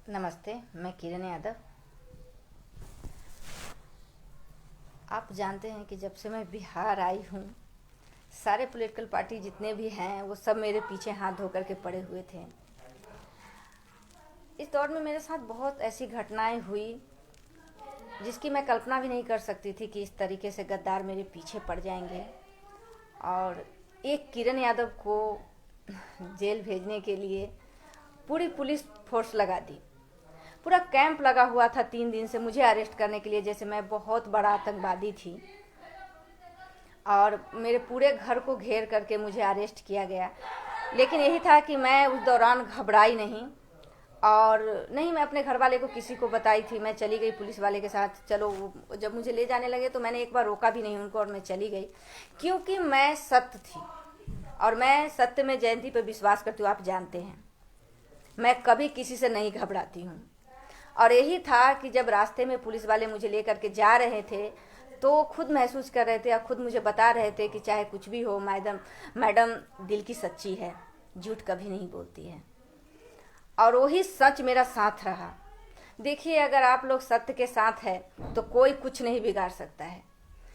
नमस्ते, मैं किरण यादव। आप जानते हैं कि जब से मैं बिहार आई हूँ, सारे पॉलिटिकल पार्टी जितने भी हैं वो सब मेरे पीछे हाथ धो करके पड़े हुए थे। इस दौर में मेरे साथ बहुत ऐसी घटनाएं हुई जिसकी मैं कल्पना भी नहीं कर सकती थी कि इस तरीके से गद्दार मेरे पीछे पड़ जाएंगे और एक किरण यादव को जेल भेजने के लिए पूरी पुलिस फोर्स लगा दी। पूरा कैंप लगा हुआ था 3 दिन से मुझे अरेस्ट करने के लिए, जैसे मैं बहुत बड़ा आतंकवादी थी। और मेरे पूरे घर को घेर करके मुझे अरेस्ट किया गया। लेकिन यही था कि मैं उस दौरान घबराई नहीं और नहीं मैं अपने घर वाले को किसी को बताई थी। मैं चली गई पुलिस वाले के साथ। चलो, जब मुझे ले जाने लगे तो मैंने एक बार रोका भी नहीं उनको और मैं चली गई, क्योंकि मैं सत्य थी और मैं सत्य में जयंती पर विश्वास करती हूँ। आप जानते हैं मैं कभी किसी से नहीं घबराती हूँ। और यही था कि जब रास्ते में पुलिस वाले मुझे लेकर के जा रहे थे तो खुद महसूस कर रहे थे और खुद मुझे बता रहे थे कि चाहे कुछ भी हो, मैडम दिल की सच्ची है, झूठ कभी नहीं बोलती है। और वही सच मेरा साथ रहा। देखिए, अगर आप लोग सत्य के साथ है तो कोई कुछ नहीं बिगाड़ सकता है।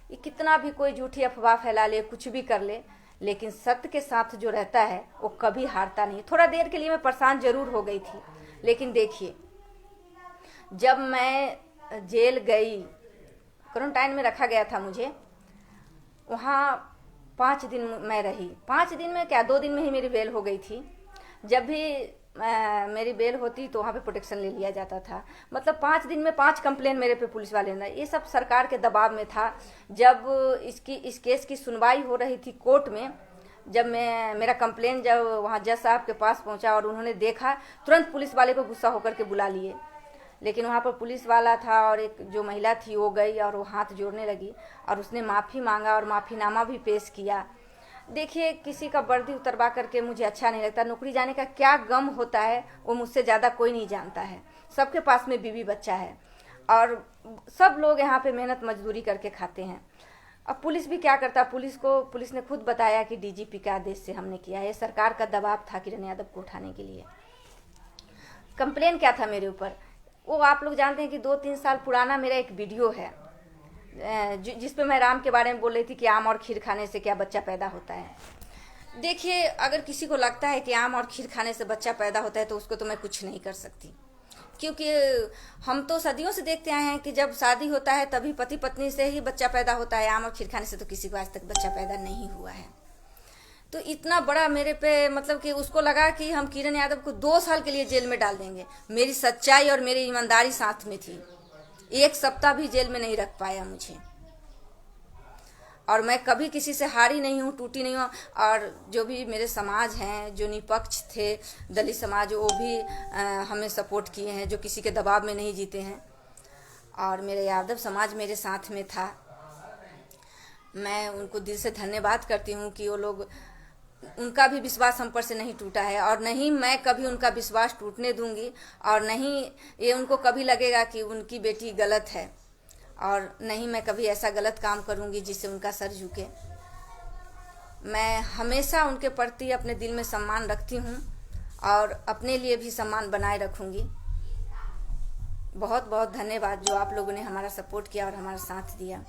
ये कितना भी कोई झूठी अफवाह फैला ले, कुछ भी कर ले, लेकिन सत्य के साथ जो रहता है वो कभी हारता नहीं। थोड़ा देर के लिए मैं परेशान जरूर हो गई थी, लेकिन देखिए, जब मैं जेल गई, क्वारंटाइन में रखा गया था मुझे, वहाँ 5 दिन मैं रही। 5 दिन में क्या, 2 दिन में ही मेरी बेल हो गई थी। जब भी मेरी बेल होती तो वहाँ पे प्रोटेक्शन ले लिया जाता था। मतलब 5 दिन में 5 कंप्लेन मेरे पे पुलिस वाले ने। ये सब सरकार के दबाव में था। जब इस केस की सुनवाई हो रही थी कोर्ट में, जब मेरा कंप्लेन जब वहाँ जज साहब के पास पहुँचा और उन्होंने देखा, तुरंत पुलिस वाले को गुस्सा होकर के बुला लिए। लेकिन वहाँ पर पुलिस वाला था और एक जो महिला थी वो गई और वो हाथ जोड़ने लगी और उसने माफ़ी मांगा और माफ़ीनामा भी पेश किया। देखिए, किसी का वर्दी उतरवा करके मुझे अच्छा नहीं लगता। नौकरी जाने का क्या गम होता है वो मुझसे ज़्यादा कोई नहीं जानता है। सबके पास में बीवी बच्चा है और सब लोग यहाँ पे मेहनत मजदूरी करके खाते हैं। अब पुलिस भी क्या करता, पुलिस ने खुद बताया कि डीजीपी के आदेश से हमने किया है। सरकार का दबाव था किरण यादव को उठाने के लिए। कंप्लेन क्या था मेरे ऊपर, वो आप लोग जानते हैं कि 2-3 साल पुराना मेरा एक वीडियो है जिस पे मैं राम के बारे में बोल रही थी कि आम और खीर खाने से क्या बच्चा पैदा होता है। देखिए, अगर किसी को लगता है कि आम और खीर खाने से बच्चा पैदा होता है तो उसको तो मैं कुछ नहीं कर सकती, क्योंकि हम तो सदियों से देखते आए हैं कि जब शादी होता है तभी पति पत्नी से ही बच्चा पैदा होता है। आम और खीर खाने से तो किसी को आज तक बच्चा पैदा नहीं हुआ है। तो इतना बड़ा मेरे पे, मतलब कि उसको लगा कि हम किरण यादव को 2 साल के लिए जेल में डाल देंगे। मेरी सच्चाई और मेरी ईमानदारी साथ में थी। 1 सप्ताह भी जेल में नहीं रख पाया मुझे। और मैं कभी किसी से हारी नहीं हूँ, टूटी नहीं हूँ। और जो भी मेरे समाज हैं, जो निपक्ष थे, दलित समाज, वो भी हमें सपोर्ट किए हैं, जो किसी के दबाव में नहीं जीते हैं। और मेरे यादव समाज मेरे साथ में था। मैं उनको दिल से धन्यवाद करती हूँ कि वो लोग, उनका भी विश्वास हम पर से नहीं टूटा है और नहीं मैं कभी उनका विश्वास टूटने दूंगी। और नहीं ये उनको कभी लगेगा कि उनकी बेटी गलत है, और नहीं मैं कभी ऐसा गलत काम करूंगी जिससे उनका सर झुके। मैं हमेशा उनके प्रति अपने दिल में सम्मान रखती हूँ और अपने लिए भी सम्मान बनाए रखूंगी। बहुत बहुत धन्यवाद जो आप लोगों ने हमारा सपोर्ट किया और हमारा साथ दिया।